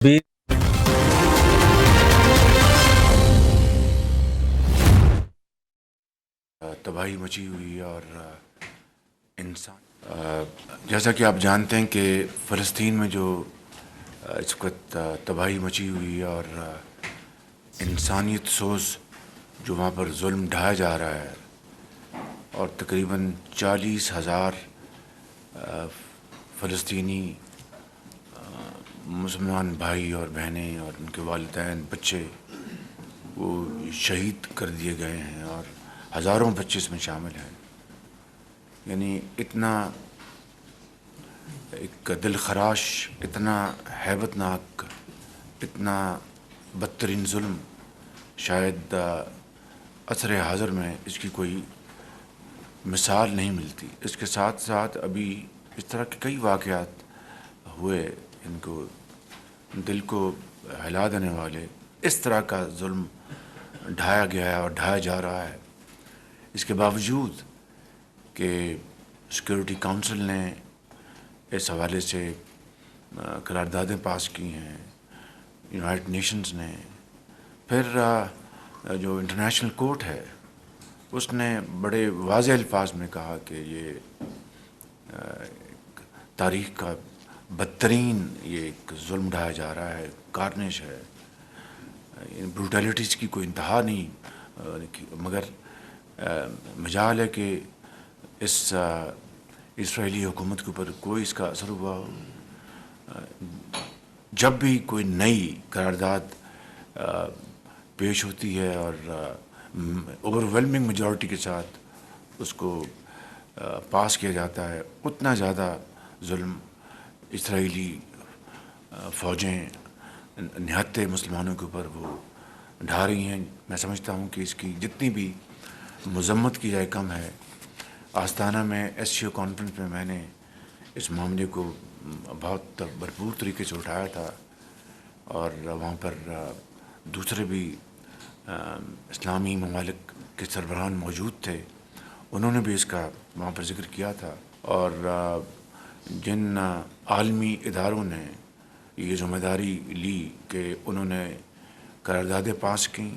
بھی تباہی مچی ہوئی اور انسان جیسا کہ آپ جانتے ہیں کہ فلسطین میں جو اس وقت تباہی مچی ہوئی اور انسانیت سوز جو وہاں پر ظلم ڈھایا جا رہا ہے اور تقریباً 40,000 فلسطینی مسلمان بھائی اور بہنیں اور ان کے والدین بچے وہ شہید کر دیے گئے ہیں اور ہزاروں بچے اس میں شامل ہیں. یعنی اتنا ایک دل خراش، اتنا ہیبت ناک، اتنا بدترین ظلم شاید عصر حاضر میں اس کی کوئی مثال نہیں ملتی. اس کے ساتھ ساتھ ابھی اس طرح کے کئی واقعات ہوئے ان کو دل کو ہلا دینے والے. اس طرح کا ظلم ڈھایا گیا ہے اور ڈھایا جا رہا ہے. اس کے باوجود کہ سیکورٹی کونسل نے اس حوالے سے قراردادیں پاس کی ہیں، یونائٹڈ نیشنز نے، پھر جو انٹرنیشنل کورٹ ہے اس نے بڑے واضح الفاظ میں کہا کہ یہ تاریخ کا بدترین یہ ایک ظلم ڈھایا جا رہا ہے، کارنیج ہے، بروٹیلٹیز کی کوئی انتہا نہیں. مگر مجال ہے کہ اس اسرائیلی حکومت کے اوپر کوئی اس کا اثر ہوا ہو. جب بھی کوئی نئی قرارداد پیش ہوتی ہے اور اوور ویلمنگ میجورٹی کے ساتھ اس کو پاس کیا جاتا ہے، اتنا زیادہ ظلم اسرائیلی فوجیں نہتے مسلمانوں کے اوپر وہ ڈھا رہی ہیں. میں سمجھتا ہوں کہ اس کی جتنی بھی مذمت کی جائے کم ہے. آستانہ میں ایس سی او کانفرنس میں میں نے اس معاملے کو بہت بھرپور طریقے سے اٹھایا تھا اور وہاں پر دوسرے بھی اسلامی ممالک کے سربراہان موجود تھے، انہوں نے بھی اس کا وہاں پر ذکر کیا تھا. اور جن عالمی اداروں نے یہ ذمہ داری لی کہ انہوں نے قراردادیں پاس کیں،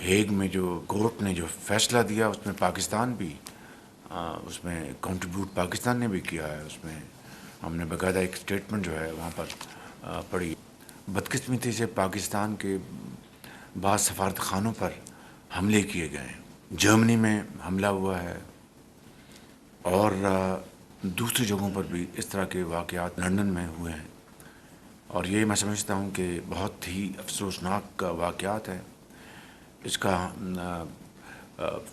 ہیگ میں جو کورٹ نے جو فیصلہ دیا اس میں پاکستان بھی اس میں کنٹریبیوٹ پاکستان نے بھی کیا ہے. اس میں ہم نے باقاعدہ ایک اسٹیٹمنٹ جو ہے وہاں پر پڑھی. بدقسمتی سے پاکستان کے بعض سفارت خانوں پر حملے کیے گئے ہیں. جرمنی میں حملہ ہوا ہے اور دوسری جگہوں پر بھی اس طرح کے واقعات لندن میں ہوئے ہیں. اور یہ میں سمجھتا ہوں کہ بہت ہی افسوسناک واقعات ہیں. اس کا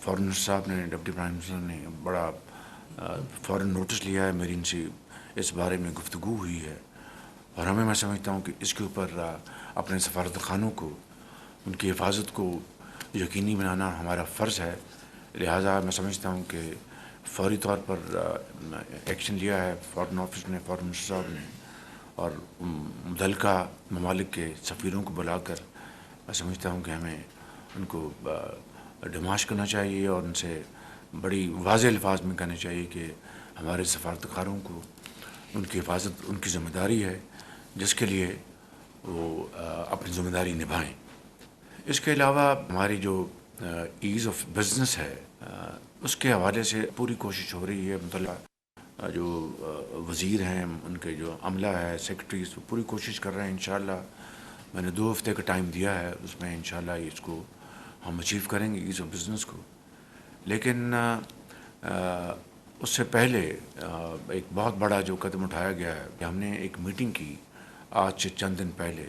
فورن منسٹر صاحب نے، ڈپٹی پرائم منسٹر نے بڑا فوراً نوٹس لیا ہے. میری ان سے اس بارے میں گفتگو ہوئی ہے اور ہمیں، میں سمجھتا ہوں کہ اس کے اوپر اپنے سفارت خانوں کو، ان کی حفاظت کو یقینی بنانا ہمارا فرض ہے. لہٰذا میں سمجھتا ہوں کہ فوری طور پر ایکشن لیا ہے فارن آفس نے، فورن منسٹر صاحب نے، اور متعلقہ ممالک کے سفیروں کو بلا کر میں سمجھتا ہوں کہ ہمیں ان کو ڈیمانڈ کرنا چاہیے اور ان سے بڑی واضح الفاظ میں کہنا چاہیے کہ ہمارے سفارتکاروں کو ان کی حفاظت ان کی ذمہ داری ہے، جس کے لیے وہ اپنی ذمہ داری نبھائیں. اس کے علاوہ ہماری جو ایز آف بزنس ہے اس کے حوالے سے پوری کوشش ہو رہی ہے. مطلع جو وزیر ہیں، ان کے جو عملہ ہے، سیکرٹریز، پوری کوشش کر رہے ہیں. انشاءاللہ میں نے 2 ہفتے کا ٹائم دیا ہے، اس میں انشاءاللہ اس کو ہم اچیو کریں گے، ایز آف بزنس کو. لیکن اس سے پہلے ایک بہت بڑا جو قدم اٹھایا گیا ہے کہ ہم نے ایک میٹنگ کی آج سے چند دن پہلے،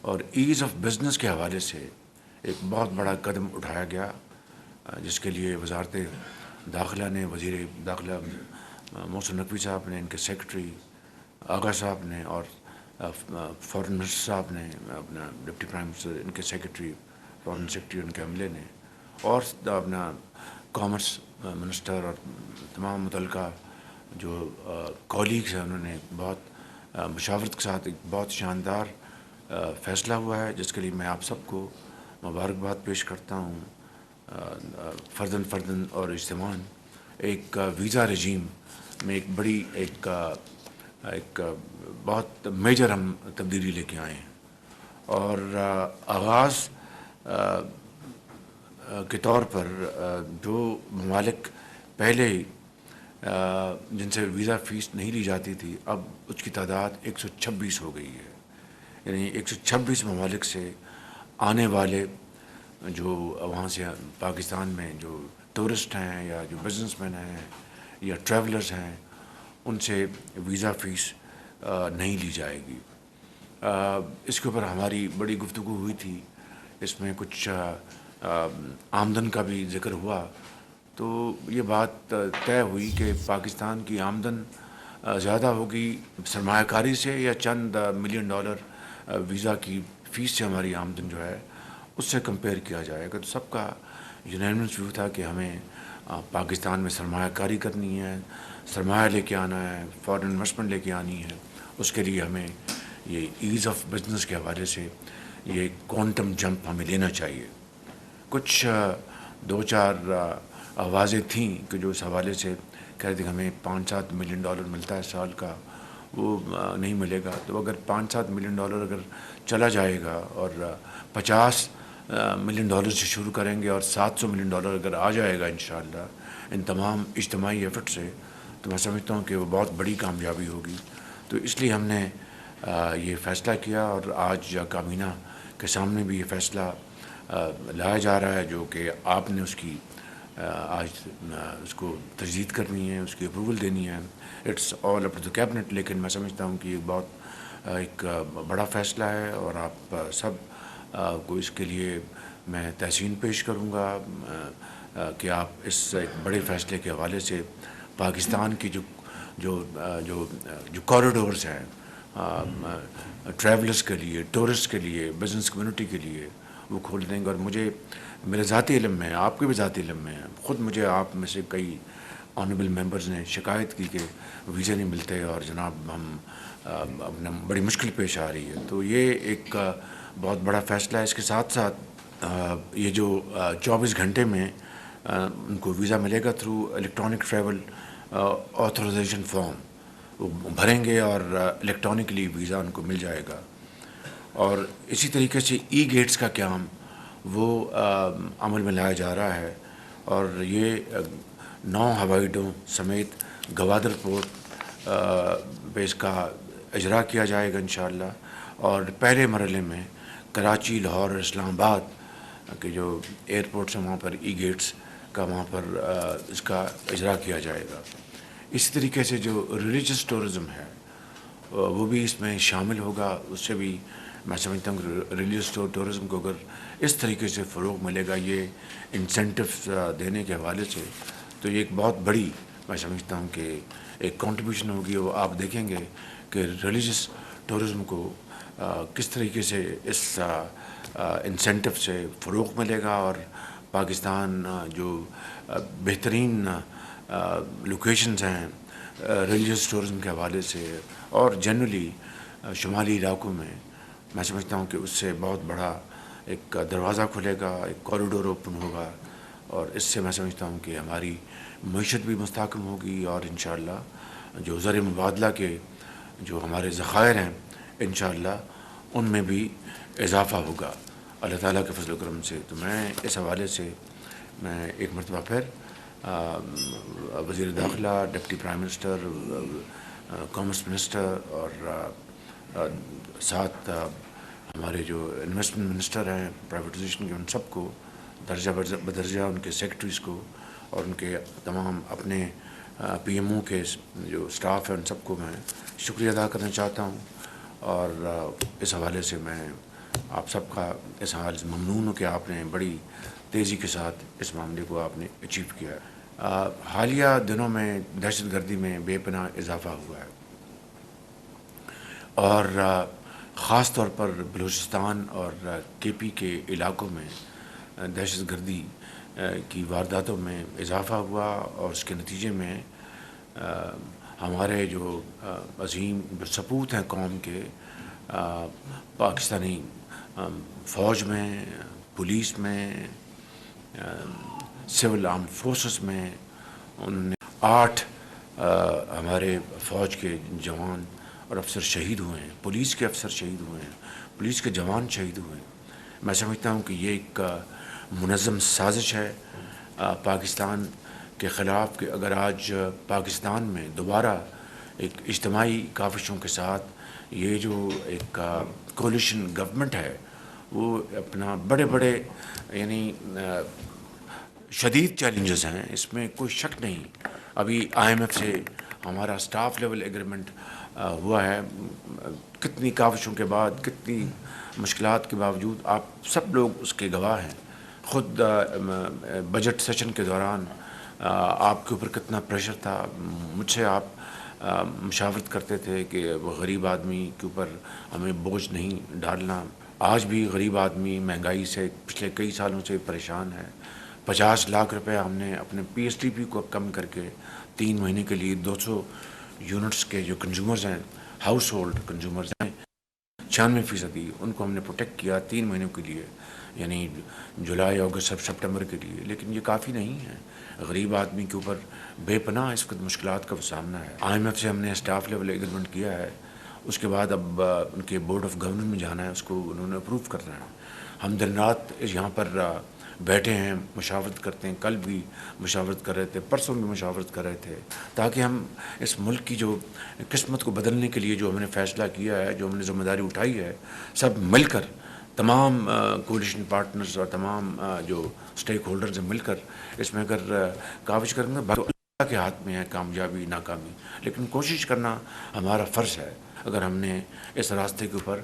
اور ایز آف بزنس کے حوالے سے ایک بہت بڑا قدم اٹھایا گیا، جس کے لیے وزارت داخلہ نے، وزیر داخلہ محسن نقوی صاحب نے، ان کے سیکرٹری آغا صاحب نے، اور فورن منسٹر صاحب نے، اپنا ڈپٹی پرائم منسٹر، ان کے سیکرٹری، فورن سیکرٹری، ان کے عملے نے، اور اپنا کامرس منسٹر اور تمام متعلقہ جو کولیگز ہیں، انہوں نے بہت مشاورت کے ساتھ ایک بہت شاندار فیصلہ ہوا ہے، جس کے لیے میں آپ سب کو مبارکباد پیش کرتا ہوں. فرداً اور اجتماعاً ایک ویزا رجیم میں ایک بڑی ایک ایک بہت میجر ہم تبدیلی لے کے آئے ہیں. اور آغاز کے طور پر جو ممالک پہلے جن سے ویزا فیس نہیں لی جاتی تھی اب اس کی تعداد 126 ہو گئی ہے. یعنی 126 ممالک سے آنے والے جو وہاں سے پاکستان میں جو ٹورسٹ ہیں یا جو بزنس مین ہیں یا ٹریولرز ہیں ان سے ویزا فیس نہیں لی جائے گی. اس کے اوپر ہماری بڑی گفتگو ہوئی تھی. اس میں کچھ آمدن کا بھی ذکر ہوا. تو یہ بات طے ہوئی کہ پاکستان کی آمدن زیادہ ہوگی سرمایہ کاری سے یا چند $1 ملین ویزا کی فیس سے ہماری آمدن جو ہے اس سے کمپیئر کیا جائے گا. تو سب کا یونینمس ویو تھا کہ ہمیں پاکستان میں سرمایہ کاری کرنی ہے, سرمایہ لے کے آنا ہے, فارن انویسٹمنٹ لے کے آنی ہے. اس کے لیے ہمیں یہ ایز آف بزنس کے حوالے سے یہ کوانٹم جمپ ہمیں لینا چاہیے. کچھ 2-4 آوازیں تھیں کہ جو اس حوالے سے کہہ رہے تھے کہ ہمیں $5-7 ملین ملتا ہے سال کا, وہ نہیں ملے گا. تو اگر $5-7 ملین اگر چلا جائے گا اور $50 ملین سے شروع کریں گے اور $700 ملین اگر آ جائے گا انشاءاللہ ان تمام اجتماعی ایفرٹ سے, تو میں سمجھتا ہوں کہ وہ بہت بڑی کامیابی ہوگی. تو اس لیے ہم نے یہ فیصلہ کیا اور آج کابینہ کے سامنے بھی یہ فیصلہ لایا جا رہا ہے جو کہ آپ نے اس کی آج اس کو تجدید کرنی ہے, اس کی اپروول دینی ہے. It's all up to the cabinet. لیکن میں سمجھتا ہوں کہ یہ بہت ایک بڑا فیصلہ ہے اور آپ سب کو اس کے لیے میں تحسین پیش کروں گا کہ آپ اس ایک بڑے فیصلے کے حوالے سے پاکستان کی جو کوریڈورز ہیں ٹریولرز کے لیے, ٹورسٹ کے لیے, بزنس کمیونٹی کے لیے وہ کھول دیں گے. اور مجھے میرے ذاتی علم میں, آپ کے بھی ذاتی علم میں, خود مجھے آپ میں سے کئی آنریبل ممبرز نے شکایت کی کہ ویزے نہیں ملتے اور جناب ہم اپنا بڑی مشکل پیش آ رہی ہے. تو یہ ایک بہت بڑا فیصلہ ہے. اس کے ساتھ ساتھ یہ جو 24 گھنٹے میں ان کو ویزا ملے گا through electronic travel authorization form, وہ بھریں گے اور الیکٹرانکلی ویزا ان کو مل جائے گا. اور اسی طریقے سے ای گیٹس کا قیام وہ عمل میں لایا جا رہا ہے اور یہ 9 ہوائی اڈوں سمیت گوادر پورٹ پہ اس کا اجرا کیا جائے گا انشاءاللہ. اور پہلے مرحلے میں کراچی, لاہور اور اسلام آباد کے جو ایئرپورٹس ہیں وہاں پر ای گیٹس کا وہاں پر اس کا اجرا کیا جائے گا. اسی طریقے سے جو ریلیجس ٹورزم ہے وہ بھی اس میں شامل ہوگا. اس سے بھی میں سمجھتا ہوں کہ ریلیجس ٹورزم کو اگر اس طریقے سے فروغ ملے گا یہ انسینٹیوز دینے کے حوالے سے, تو یہ ایک بہت بڑی میں سمجھتا ہوں کہ ایک کنٹریبیوشن ہوگی. وہ آپ دیکھیں گے کہ ریلیجس ٹورزم کو کس طریقے سے اس انسینٹیو سے فروغ ملے گا اور پاکستان جو بہترین لوکیشنز ہیں ریلیجس ٹورزم کے حوالے سے اور جنرلی شمالی علاقوں میں سمجھتا ہوں کہ اس سے بہت بڑا ایک دروازہ کھلے گا, ایک کوریڈور اوپن ہوگا اور اس سے میں سمجھتا ہوں کہ ہماری معیشت بھی مستحکم ہوگی اور انشاءاللہ جو زر مبادلہ کے جو ہمارے ذخائر ہیں انشاءاللہ ان میں بھی اضافہ ہوگا اللہ تعالیٰ کے فضل و کرم سے. تو میں اس حوالے سے میں ایک مرتبہ پھر وزیر داخلہ, deputy prime minister, commerce minister اور ساتھ ہمارے جو انویسٹمنٹ منسٹر ہیں پرائیویٹائزیشن کے, ان سب کو درجہ بدرجہ ان کے سیکرٹریز کو اور ان کے تمام اپنے پی ایم او کے جو سٹاف ہے ان سب کو میں شکریہ ادا کرنا چاہتا ہوں. اور اس حوالے سے میں آپ سب کا اس حوالے سے ممنون ہوں کہ آپ نے بڑی تیزی کے ساتھ اس معاملے کو آپ نے اچیو کیا ہے. حالیہ دنوں میں دہشت گردی میں بے پناہ اضافہ ہوا ہے اور خاص طور پر بلوچستان اور کے پی کے علاقوں میں دہشت گردی کی وارداتوں میں اضافہ ہوا اور اس کے نتیجے میں ہمارے جو عظیم جو سپوت ہیں قوم کے پاکستانی فوج میں, پولیس میں, سول آرم فورسز میں, انہوں نے 8 ہمارے فوج کے جوان اور افسر شہید ہوئے ہیں، پولیس کے افسر شہید ہوئے ہیں، پولیس کے جوان شہید ہوئے ہیں۔ میں سمجھتا ہوں کہ یہ ایک منظم سازش ہے پاکستان کے خلاف، کہ اگر آج پاکستان میں دوبارہ ایک اجتماعی کاوشوں کے ساتھ یہ جو ایک کولیشن گورنمنٹ ہے وہ اپنا بڑے بڑے یعنی شدید چیلنجز ہیں، اس میں کوئی شک نہیں۔ ابھی IMF سے ہمارا سٹاف لیول ایگریمنٹ ہوا ہے، کتنی کاوشوں کے بعد، کتنی مشکلات کے باوجود آپ سب لوگ اس کے گواہ ہیں۔ خود بجٹ سیشن کے دوران آپ کے اوپر کتنا پریشر تھا، مجھ سے آپ مشاورت کرتے تھے کہ وہ غریب آدمی کے اوپر ہمیں بوجھ نہیں ڈالنا۔ آج بھی غریب آدمی مہنگائی سے پچھلے کئی سالوں سے پریشان ہے۔ 50 لاکھ روپے ہم نے اپنے PSTP کو کم کر کے 3 مہینے کے لیے 200 یونٹس کے جو کنزیومرز ہیں، ہاؤس ہولڈ کنزیومرز ہیں 96% ان کو ہم نے پروٹیکٹ کیا 3 مہینوں کے لیے، یعنی جولائی، اگست، سپٹمبر کے لیے۔ لیکن یہ کافی نہیں ہے، غریب آدمی کے اوپر بے پناہ اس وقت مشکلات کا سامنا ہے۔ IMF سے ہم نے سٹاف لیول ایگریمنٹ کیا ہے، اس کے بعد اب ان کے بورڈ آف گورنر میں جانا ہے، اس کو انہوں نے اپروو کرنا ہے۔ ہم دن رات یہاں پر بیٹھے ہیں، مشاورت کرتے ہیں، کل بھی مشاورت کر رہے تھے، پرسوں بھی مشاورت کر رہے تھے، تاکہ ہم اس ملک کی جو قسمت کو بدلنے کے لیے جو ہم نے فیصلہ کیا ہے، جو ہم نے ذمہ داری اٹھائی ہے، سب مل کر تمام کولیشن پارٹنرز اور تمام جو سٹیک ہولڈرز ہیں مل کر اس میں اگر کاوش کریں گے، تو اللہ کے ہاتھ میں ہے کامیابی ناکامی، لیکن کوشش کرنا ہمارا فرض ہے۔ اگر ہم نے اس راستے کے اوپر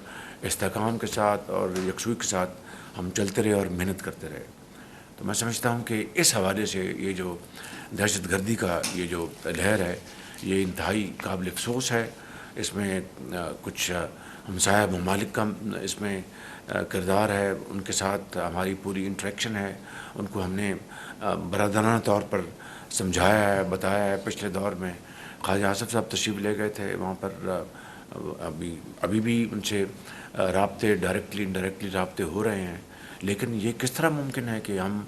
استحکام کے ساتھ اور یکسوئی کے ساتھ ہم چلتے رہے اور محنت کرتے رہے، تو میں سمجھتا ہوں کہ اس حوالے سے یہ جو دہشت گردی کا یہ جو لہر ہے یہ انتہائی قابل افسوس ہے۔ اس میں کچھ ہمسایہ ممالک کا اس میں کردار ہے، ان کے ساتھ ہماری پوری انٹریکشن ہے، ان کو ہم نے برادرانہ طور پر سمجھایا ہے، بتایا ہے۔ پچھلے دور میں خواجہ آصف صاحب تشریف لے گئے تھے وہاں پر، ابھی بھی ان سے رابطے ڈائریکٹلی انڈائریکٹلی رابطے ہو رہے ہیں، لیکن یہ کس طرح ممکن ہے کہ ہم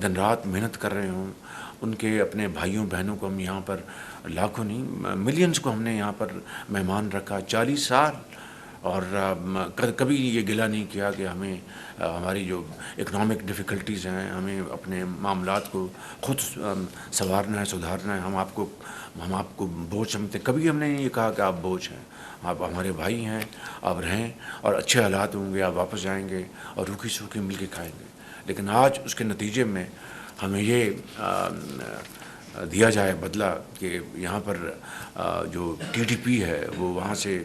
دن رات محنت کر رہے ہوں، ان کے اپنے بھائیوں بہنوں کو ہم یہاں پر لاکھوں نہیں ملینز کو ہم نے یہاں پر مہمان رکھا 40 سال، اور کبھی یہ گلہ نہیں کیا کہ ہمیں ہماری جو اکنامک ڈیفیکلٹیز ہیں، ہمیں اپنے معاملات کو خود سنوارنا ہے، سدھارنا ہے، ہم آپ کو بوجھ سمجھتے، کبھی ہم نے یہ کہا کہ آپ بوجھ ہیں، آپ ہمارے بھائی ہیں، آپ رہیں، اور اچھے حالات ہوں گے آپ واپس جائیں گے اور روکھی سوکھی مل کے کھائیں گے۔ لیکن آج اس کے نتیجے میں ہمیں یہ دیا جائے بدلہ کہ یہاں پر جو TTP ہے وہ وہاں سے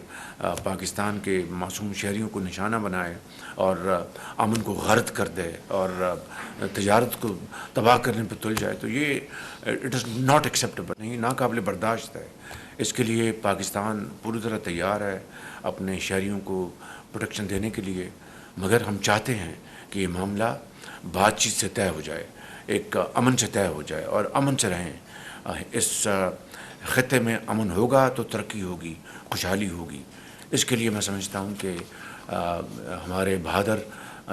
پاکستان کے معصوم شہریوں کو نشانہ بنائے اور امن کو غارت کر دے اور تجارت کو تباہ کرنے پہ تل جائے، تو یہ اٹ از ناٹ ایکسیپٹیبل، نہیں، ناقابل برداشت ہے۔ اس کے لیے پاکستان پوری طرح تیار ہے اپنے شہریوں کو پروٹیکشن دینے کے لیے، مگر ہم چاہتے ہیں کہ یہ معاملہ بات چیت سے طے ہو جائے، ایک امن سے طے ہو جائے اور امن سے رہیں۔ اس خطے میں امن ہوگا تو ترقی ہوگی، خوشحالی ہوگی۔ اس کے لیے میں سمجھتا ہوں کہ ہمارے بہادر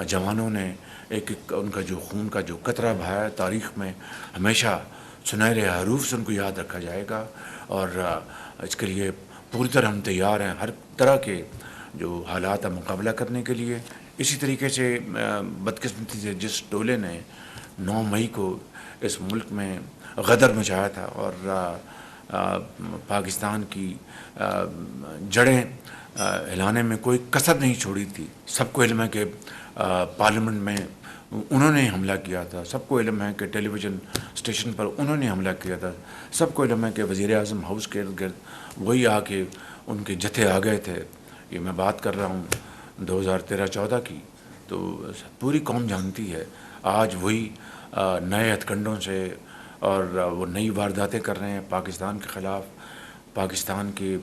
جوانوں نے ایک ان کا جو خون کا جو قطرہ بہایا تاریخ میں ہمیشہ سنہرے حروف سے ان کو یاد رکھا جائے گا، اور اس کے لیے پوری طرح ہم تیار ہیں ہر طرح کے جو حالات کا مقابلہ کرنے کے لیے۔ اسی طریقے سے بدقسمتی سے جس ٹولے نے 9 مئی کو اس ملک میں غدر مچایا تھا اور پاکستان کی جڑیں ہلانے میں کوئی کسر نہیں چھوڑی تھی، سب کو علم ہے کہ پارلیمنٹ میں انہوں نے حملہ کیا تھا، سب کو علم ہے کہ ٹیلی ویژن اسٹیشن پر انہوں نے حملہ کیا تھا، سب کو علم ہے کہ وزیر اعظم ہاؤس کے ارد گرد وہی آ کے ان کے جتھے آ گئے تھے۔ یہ میں بات کر رہا ہوں 2013-14 کی، تو پوری قوم جانتی ہے۔ آج وہی نئے ہتھ کنڈوں سے اور وہ نئی وارداتیں کر رہے ہیں پاکستان کے خلاف، پاکستان کے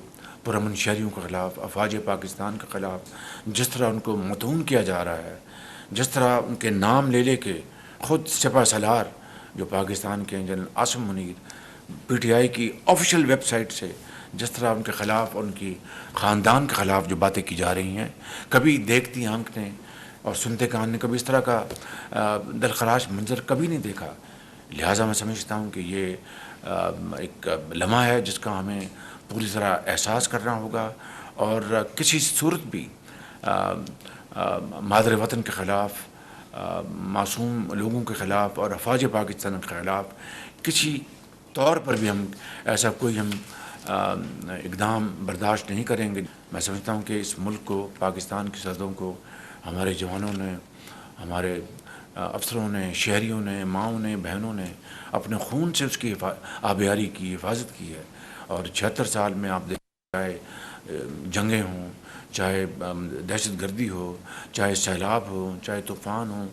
پرامن شہریوں کے خلاف، افواج پاکستان کے خلاف۔ جس طرح ان کو مطعون کیا جا رہا ہے، جس طرح ان کے نام لے کے خود سپہ سالار جو پاکستان کے جنرل عاصم منیر PTI کی آفیشیل ویب سائٹ سے جس طرح ان کے خلاف، ان کی خاندان کے خلاف جو باتیں کی جا رہی ہیں، کبھی دیکھتی آنکھ نے اور سنتے کان نے کبھی اس طرح کا دلخراش منظر کبھی نہیں دیکھا۔ لہٰذا میں سمجھتا ہوں کہ یہ ایک لمحہ ہے جس کا ہمیں پوری طرح احساس کرنا ہوگا، اور کسی صورت بھی مادر وطن کے خلاف، معصوم لوگوں کے خلاف اور افواج پاکستان کے خلاف کسی طور پر بھی ہم ایسا کوئی اقدام برداشت نہیں کریں گے۔ میں سمجھتا ہوں کہ اس ملک کو، پاکستان کی سرحدوں کو ہمارے جوانوں نے، ہمارے افسروں نے، شہریوں نے، ماؤں نے، بہنوں نے اپنے خون سے اس کی آبیاری کی، حفاظت کی ہے، اور 76 سال میں آپ دیکھیں، چاہے جنگیں ہوں، چاہے دہشت گردی ہو، چاہے سیلاب ہو، چاہے طوفان ہوں،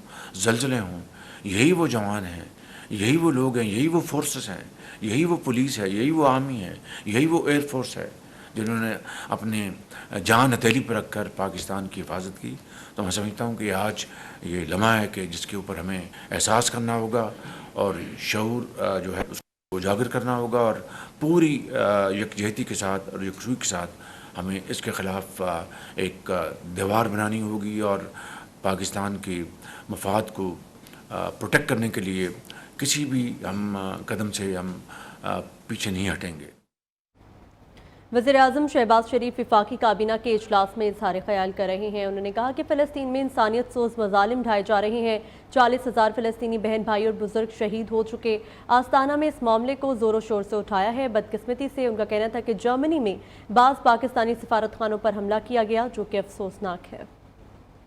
زلزلے ہوں، یہی وہ جوان ہیں، یہی وہ لوگ ہیں، یہی وہ فورسز ہیں، یہی وہ پولیس ہے، یہی وہ آرمی ہے، یہی وہ ایئر فورس ہے جنہوں نے اپنے جان ہتھیلی پر رکھ کر پاکستان کی حفاظت کی۔ تو میں سمجھتا ہوں کہ آج یہ لمحہ ہے کہ جس کے اوپر ہمیں احساس کرنا ہوگا، اور شعور جو ہے اس کو اجاگر کرنا ہوگا، اور پوری یکجہتی کے ساتھ اور یکسوئی کے ساتھ ہمیں اس کے خلاف ایک دیوار بنانی ہوگی، اور پاکستان کے مفاد کو پروٹیکٹ کرنے کے لیے کسی بھی ہم قدم سے ہم پیچھے نہیں ہٹیں گے۔ وزیراعظم شہباز شریف وفاقی کابینہ کے اجلاس میں اظہار خیال کر رہے ہیں۔ انہوں نے کہا کہ فلسطین میں انسانیت سوز مظالم ڈھائے جا رہے ہیں، 40,000 فلسطینی بہن بھائی اور بزرگ شہید ہو چکے۔ آستانہ میں اس معاملے کو زور و شور سے اٹھایا ہے۔ بدقسمتی سے ان کا کہنا تھا کہ جرمنی میں بعض پاکستانی سفارت خانوں پر حملہ کیا گیا، جو کہ افسوسناک ہے۔